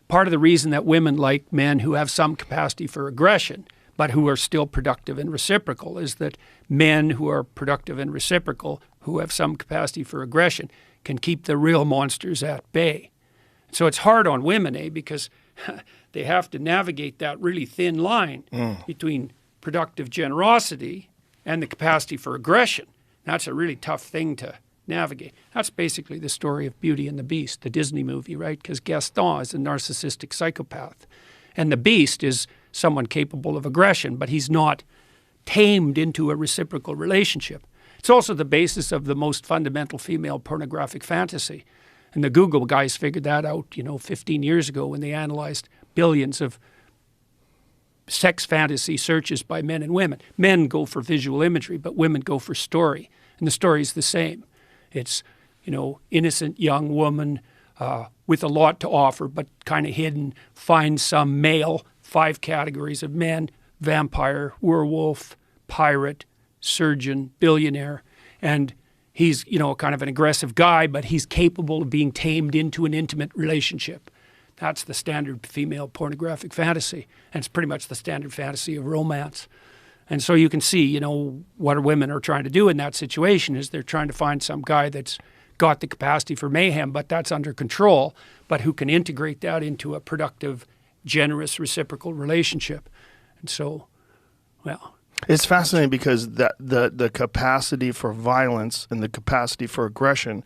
part of the reason that women like men who have some capacity for aggression, but who are still productive and reciprocal, is that men who are productive and reciprocal, who have some capacity for aggression, can keep the real monsters at bay. So it's hard on women, because they have to navigate that really thin line between productive generosity and the capacity for aggression. That's a really tough thing to navigate. That's basically the story of Beauty and the Beast, the Disney movie, right? Because Gaston is a narcissistic psychopath. And the Beast is someone capable of aggression, but he's not tamed into a reciprocal relationship. It's also the basis of the most fundamental female pornographic fantasy. And the Google guys figured that out, 15 years ago when they analyzed billions of sex fantasy searches by men and women. Men go for visual imagery, but women go for story. And the story is the same. It's, innocent young woman with a lot to offer, but kind of hidden, finds some male, 5 categories of men: vampire, werewolf, pirate, surgeon, billionaire. And he's, kind of an aggressive guy, but he's capable of being tamed into an intimate relationship. That's the standard female pornographic fantasy. And it's pretty much the standard fantasy of romance. And so you can see, what women are trying to do in that situation is they're trying to find some guy that's got the capacity for mayhem, but that's under control, but who can integrate that into a productive, generous, reciprocal relationship. And so, well... It's fascinating because the capacity for violence and the capacity for aggression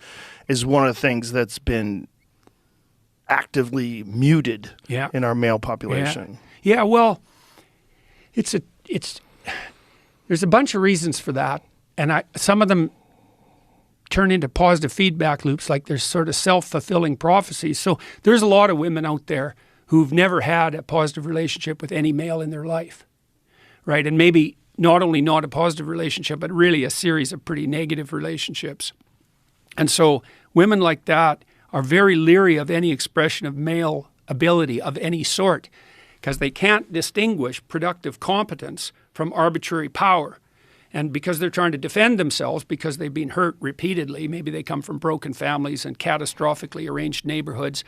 is one of the things that's been actively muted in our male population. Yeah, well, there's a bunch of reasons for that, and some of them turn into positive feedback loops, like there's sort of self-fulfilling prophecies. So there's a lot of women out there who've never had a positive relationship with any male in their life, right? And maybe not only not a positive relationship, but really a series of pretty negative relationships. And so women like that are very leery of any expression of male ability of any sort, because they can't distinguish productive competence from arbitrary power. And because they're trying to defend themselves because they've been hurt repeatedly, maybe they come from broken families and catastrophically arranged neighborhoods,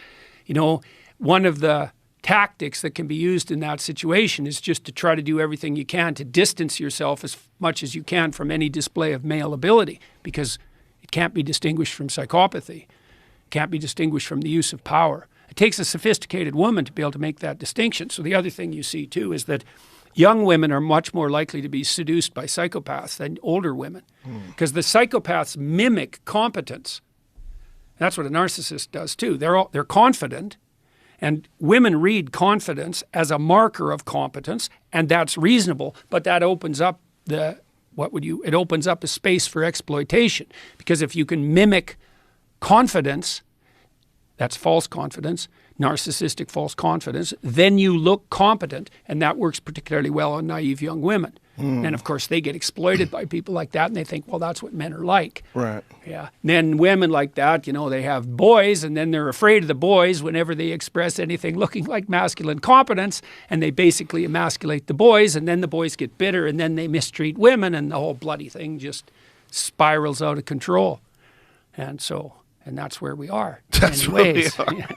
one of the tactics that can be used in that situation is just to try to do everything you can to distance yourself as much as you can from any display of male ability, because it can't be distinguished from psychopathy. It can't be distinguished from the use of power. It takes a sophisticated woman to be able to make that distinction. So the other thing you see too is that young women are much more likely to be seduced by psychopaths than older women, because the psychopaths mimic competence. That's what a narcissist does too. They're confident, and women read confidence as a marker of competence, and that's reasonable. But that opens up it opens up a space for exploitation, because if you can mimic confidence, that's false confidence, narcissistic false confidence, then you look competent, and that works particularly well on naive young women. And of course, they get exploited by people like that, and they think, well, that's what men are like. Right. Yeah. And then women like that, they have boys, and then they're afraid of the boys whenever they express anything looking like masculine competence, and they basically emasculate the boys, and then the boys get bitter, and then they mistreat women, and the whole bloody thing just spirals out of control. And that's where we are. That's where we are.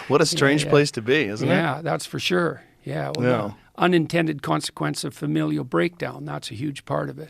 What a strange place to be, isn't it? Yeah, that's for sure. Yeah. Well, the unintended consequence of familial breakdown, that's a huge part of it.